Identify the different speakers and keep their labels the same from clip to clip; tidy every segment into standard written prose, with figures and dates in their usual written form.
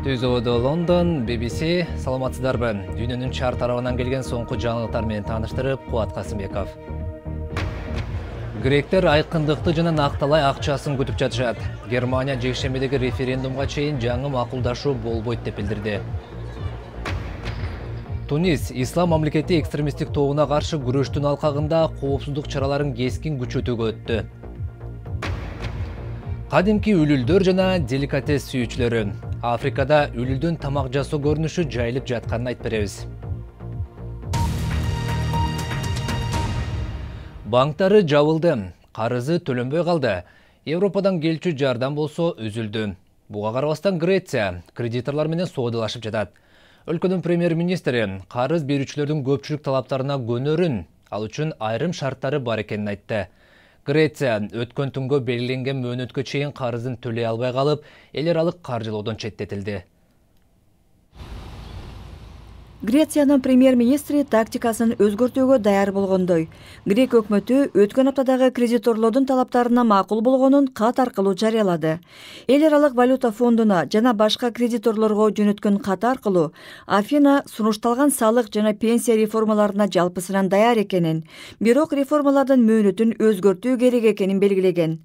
Speaker 1: Түзөөдө Лондон, BBC, саламатсыздарбы? Дүйнөнүн чар тарабынан келген соңку жаңылыктар менен тааныштырып, Кубат Касымбеков. Гректер айкындыкты жана накталай акчасын күтүп жатышат. Германия жекшембидеги референдумга чейин жаңы макулдашуу болбойт деп билдирди. Тунис ислам мамлекети экстремисттик тобуна каршы күрөштүн алкагында коопсуздук чараларын кескин күчөтүүгө өттү. Кадимки үлүлдөр жана деликатес сүйүүчүлөрү. Африкада үлүлдөн тамак жасоо көрүнүшү жайылып жатканын айтып беребиз. Банктары жабылды, карызы төлөнбөй калды. Европадан келчү жардам болсо үзүлдү. Буга карабастан Греция кредиторлор менен соодалашып жатат. Өлкөнүн премьер-министри карыз берүүчүлөрдүн көпчүлүк талаптарына көнөрүн, ал үчүн айрым шарттары бар экенин айтты. Греция өткөн түнгө белгиленген мөөнөткө чейин карызын төлөй албай калып, эл аралык каржылоодон четтетилди.
Speaker 2: Грециянын премьер-министри тактикасын өзгөртүүгө даяр болгондой. Грек өкмөтү өткөн аптадагы кредиторлордун талаптарына макул болгонун кат аркылуу жарыялады. Эл аралык валюта фондуна жана башка кредиторлорго жөнөткөн кат аркылуу Афина сунушталган салык жана пенсия реформаларына жалпысынан даяр экенин, бирок реформалардын мөөнөтүн өзгөртүү керек экенин белгилеген.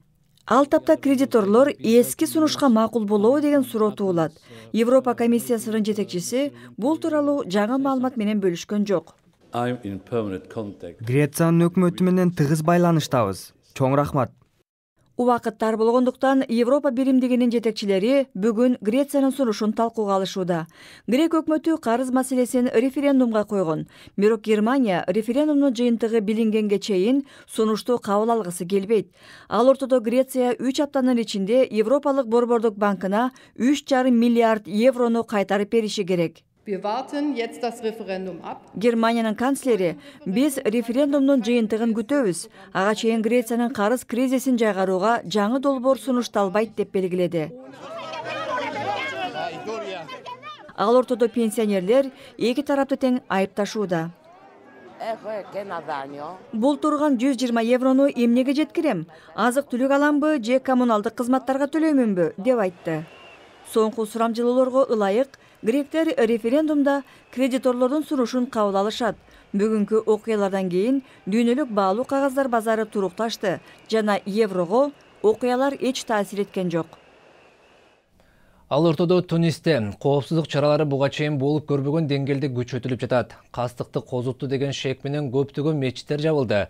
Speaker 2: Ал тапта кредиторлор эски сунушка макул болобу деген суроо туулат. Европа комиссиясынын жетекчиси бул тууралуу жаңы маалымат менен бөлүшкөн жок.
Speaker 3: Грециянын өкмөтү менен тыгыз байланыштабыз. Чоң рахмат.
Speaker 2: Убакыттар болгондуктан Европа биримдигинин жетекчилери бүгүн Грециянын сунушун талкууга алышууда. Грек өкмөтү карыз маселесин референдумга койгон. Бирок Германия референдумдун жыйынтыгы билингенге чейин сунушту кабыл алгысы келбейт. Ал ортодо Греция 3 аптанын ичинде Европалык борбордук банкына 3,5 миллиард еврону кайтарып бериши керек. Германиянын канцлери биз референдумдун жыйынтыгын күтөбүз. Ага чейин Грециянын карыз кризисин жайгарууга жаңы долбоор сунушталбайт деп белгиледи. Ал ортодо пенсионерлер эки тарапты тең айыпташууда. Бул турган 120 еврону эмнеге жеткирем? Азык-түлүк аламбы же коммуналдык кызматтарга төлөймүнбү деп айтты. Соңку сурамжылоолорго ылайык гректер референдумда кредиторлордун сунушун кабыл алышат. Бүгүнкү окуялардан кийин дүйнөлүк баалуу кагаздар базары турукташты жана еврого окуялар эч таасир эткен жок.
Speaker 1: Ал ортодо Тунисте коопсуздук чаралары буга чейин болуп көрбөгөн деңгээлде күчөтүлүп жатат. Кастыкты козутту деген шек менен көптөгөн мечиттер жабылды.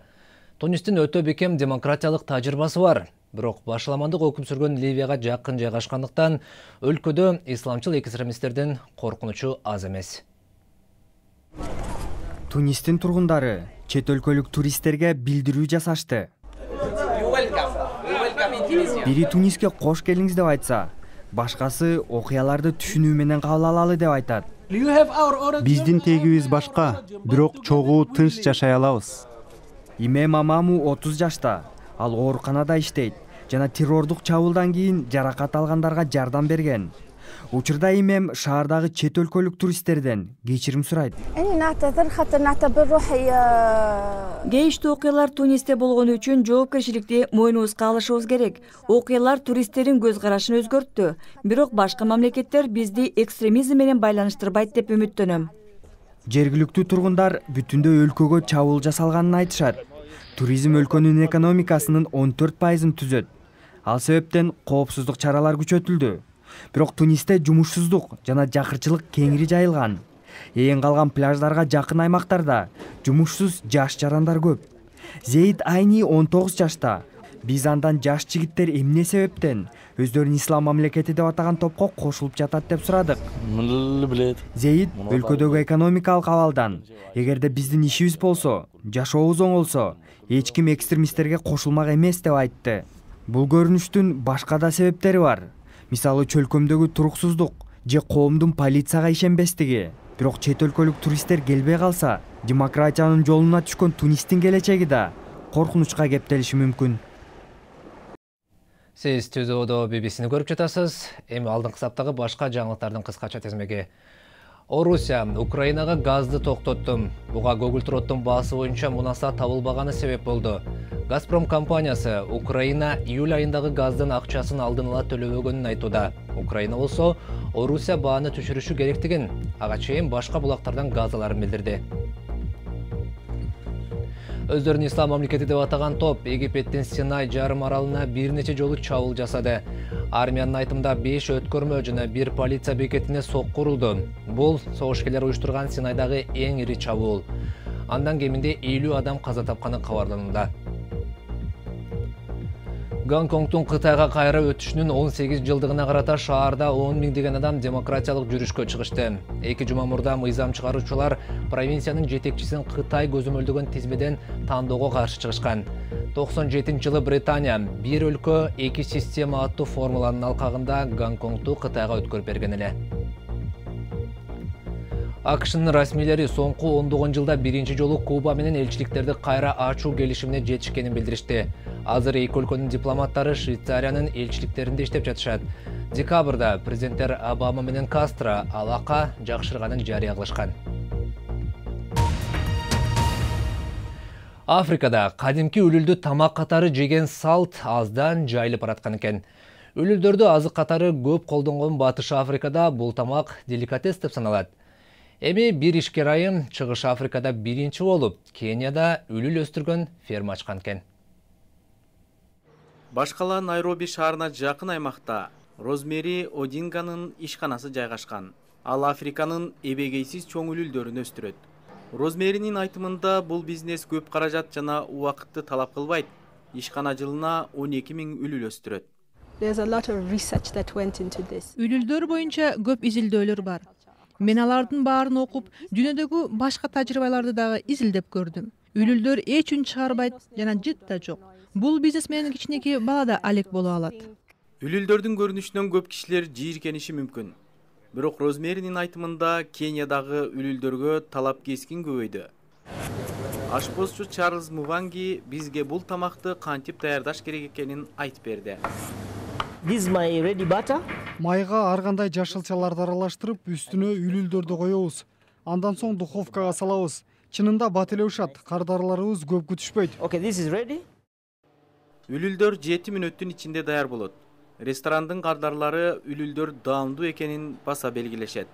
Speaker 1: Тунистин өтө бекем демократиялык тажрыйбасы бар. Бирок башаламандык өкүм сүргөн Ливияга жакын жайгашкандыктан өлкөдө исламчыл экстремисттердин коркунучу аз эмес.
Speaker 3: Тунистин тургундары чет өлкөлүк туристтерге билдирүү жасашты. Бири Туниске кош келиңиз деп айтса, башкасы окуяларды түшүнүү менен кабыл алалы деп айтат.
Speaker 4: Биздин тегибиз башка, бирок чогуу тынч жашай алабыз.
Speaker 3: Име Мамаму 30 жашта. Ал ооруканада иштейт жана террордук чабуулдан кийин жаракат алгандарга жардам берген. Учурда имем шаардагы чет өлкөлүк туристтерден кечирим сурайт.
Speaker 2: Кейиштүү окуялар Тунисте болгону үчүн жоопкерчиликти мойнубузга алышыбыз керек. Окуялар туристтердин көз карашын өзгөрттү. Бирок башка мамлекеттер бизди экстремизм менен байланыштырбайт деп үмүттөнөм.
Speaker 3: Жергиликтүү тургундар бүтүндөй өлкөгө чабуул жасалганын айтышат. Туризм өлкөнүн экономикасынын 14%-ын түзөт. Ал себептен коопсуздук чаралар күчөтүлдү. Бирок Тунисте жумушсуздук жана жакырчылык кеңири жайылган. Эң калган пляждарга жакын аймактарда жумушсуз жаш жарандар көп. Зейид Айни 19 жашта. Биз андан жаш жигиттер эмне себептен өздөрүн ислам мамлекети деп атаган топко кошулуп жатат деп сурадык. Зейид өлкөдөгү экономикалык абалдан эгерде биздин ишибиз болсо, жашообуз оңолсо, эч ким экстремисттерге кошулмак эмес деп айтты. Бул көрүнүштүн башка да себептери бар. Мисалы чөлкөмдөгү туруксуздук же коомдун полицияга ишенбестиги. Бирок чет өлкөлүк туристтер келбей калса, демократиянын жолуна түшкөн Тунистин келечеги да коркунучка кептелиши мүмкүн.
Speaker 1: Сиз түзөөдө BBC-ни көрүп жатасыз. Эми алдыңкы саптагы башка жаңылыктардын кыскача тизмеги. Орусия Украинага газды токтотту. Буга Көгүл-Троттун баасы боюнча мунаса табылбаганы себеп болду. Газпром компаниясы Украина июль айындагы газдын акчасын алдын ала төлөбөгөнүн айтууда. Украина болсо Орусия бааны түшүрүшү керектигин, ага чейин башка булактардан газ аларын билдирди. Өздөрүн ислам мамлекети деп атаган топ Египеттин Синай жарым аралына бир нече жолу чабуул жасады. Армиянын айтымында 5 өткөрмө жана 1 полиция бекетине сокку урулду. Бул согушкерлер уюштурган Синайдагы эң ири чабуул. Андан кеминде 50 адам каза тапканы кабарланууда. Гонконгтун Кытайга кайра өтүшүнүн 18 жылдыгына карата шаарда 10 миңдеген адам демократиялык жүрүшкө чыгышты. 2 жума мурда мыйзам чыгаруучулар провинциянын жетекчисин Кытай көзөмөлдөгөн тизмеден тандоого каршы чыгышкан. 97-жылы Британия «Бир өлкө, эки система» аттуу формуланын алкагында Гонконгту Кытайга өткөрүп берген эле. АКШнын расмийлери соңку 10 жылда биринчи жолу Куба менен элчиликтерди кайра ачуу келишимине жетишкенин билдиришти. Азыр эки өлкөнүн дипломаттары Швейцариянын элчиликтеринде иштеп жатышат. Декабрда президенттер Обама менен Кастро алака жакшырганын жарыя кылышкан. Африкада кадимки үлүлдү тамак катары жеген салт аздан жайылып бараткан экен. Үлүлдөрдү азык катары көп колдонгон Батыш Африкада бул тамак деликатес деп саналат. Эми бир ишкер айым Чыгыш Африкада биринчи болуп, Кенияда үлүл өстүргөн ферма ачкан экен.
Speaker 5: Башкала Найроби шаарына жакын аймакта Розмери Одинганын ишканасы жайгашкан. Ал Африканын эбегейсиз чоң үлүлдөрүн өстүрөт. Розмеринин айтымында бул бизнес көп каражат жана убакытты талап кылбайт. Ишкана жылына 12 000 үлүл өстүрөт.
Speaker 6: Үлүлдөр боюнча көп изилдөөлөр бар. Мен алардын баарын окуп, дүйнөдөгү башка тажрыйбаларды дагы изилдеп көрдүм. Үлүлдөр эч үн чыгарбайт жана жыт да жок. Бул бизнес менен кичинекей бала да алек боло алат.
Speaker 5: Үлүлдөрдүн көрүнүшүнөн көп кишилер жийиркениши мүмкүн. Бирок Розмеринин айтымында Кениядагы үлүлдөргө талап кескин көбөйдү. Ашпозчу Чарльз Муванги бизге бул тамакты кантип даярдаш керек экенин айтып берди.
Speaker 7: Майга ар кандай жашылчаларды аралаштырып, үстүнө үлүлдөрдү коебуз. Андан соң духовкага салабыз. Чынында бат эле ушат, кардарларыбыз көп күтүшпөйт.
Speaker 5: Үлүлдөр 7 мүнөттүн ичинде даяр болот. Ресторандын кардарлары үлүлдөр даамдуу экенин баса белгилешет.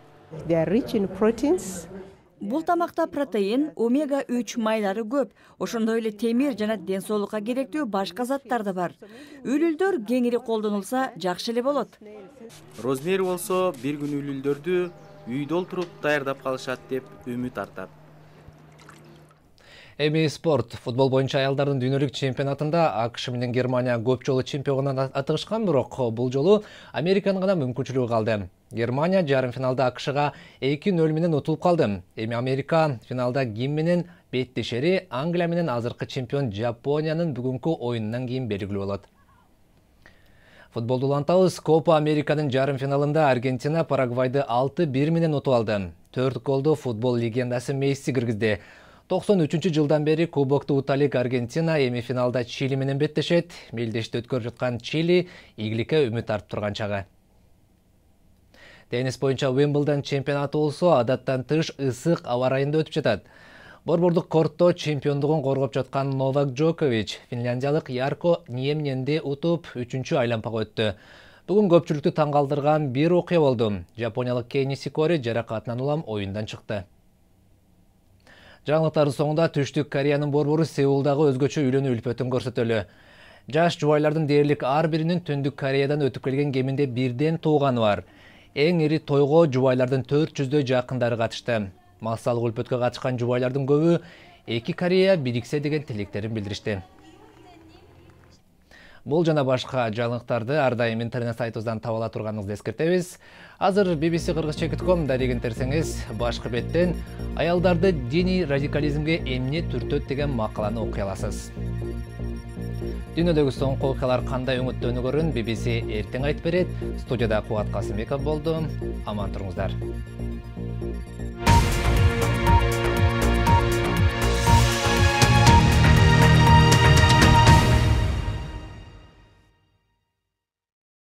Speaker 2: Бул тамакта протеин, омега-3 майлары көп, ошондой эле темир жана ден соолукка керектүү башка заттар да бар. Үлүлдөр кеңири колдонулса жакшы эле болот.
Speaker 5: Розмери болсо бир күн үлүлдөрдү үйдө олтуруп даярдап калышат деп үмүт артат.
Speaker 1: Эми спорт. Футбол боюнча аялдардын дүйнөлүк чемпионатында АКШ менен Германия көп жолу чемпиондон атыгышкан, бирок бул жолу Американын гана мүмкүнчүлүгү калды. Германия жарым финалда АКШга 2-0 менен утулуп калды. Эми Америка финалда ким менен беттешери Англия менен азыркы чемпион Жапониянын бүгүнкү оюнунан кийин белгилүү болот. Футболду улантабыз. Копа Американын жарым финалында Аргентина Парагвайды 6-1 менен утуп алды. 4 голду футбол легендасы Месси киргизди. 93 жылдан бери кубокту уталик Аргентина эми финалда Чили менен беттешет. Мелдешти өткөрүп жаткан Чили ийгиликке үмүт артып турган чагы. Теннис боюнча Уимблдон чемпионаты болсо адаттан тыш ысык аба ырайында өтүп жатат. Борбордук кортто чемпиондугун коргоп жаткан Новак Джокович финляндиялык Ярко Ниемненди утуп 3-аймпага өттү. Бүгүн көпчүлүктү таң калтырган бир окуя болду. Жапониялык Кей Нишикори жаракатынан улам оюндан чыкты. Жаңылыктардын соңунда Түштүк Кореянын борбору Сеулдагы өзгөчө үйлөнүү үлпөтүн көрсөтөлү. Жаш жубайлардын дээрлик ар биринин Түндүк Кореядан өтүп келген кеминде бирден тууганы бар. Эң ири тойго жубайлардын 400дөй жакындары катышты. Массалык үлпөткө катышкан жубайлардын көбү эки Корея бириксе деген тилектерин билдиришти. Бул жана башка жаңылыктарды ар дайым интернет сайтыбыздан таба ала турганыңызды эскертебиз. Азыр BBC Kırgız.com дарегин терсеңиз, башкы беттен аялдарды диний радикализмге эмне түртөт деген макаланы окуй аласыз. Дүйнөдөгү соңку окуялар кандай өңүттөнүгөрүн BBC эртең айтып берет. Студияда Кубат Касымбеков болду. Аман туруңуздар.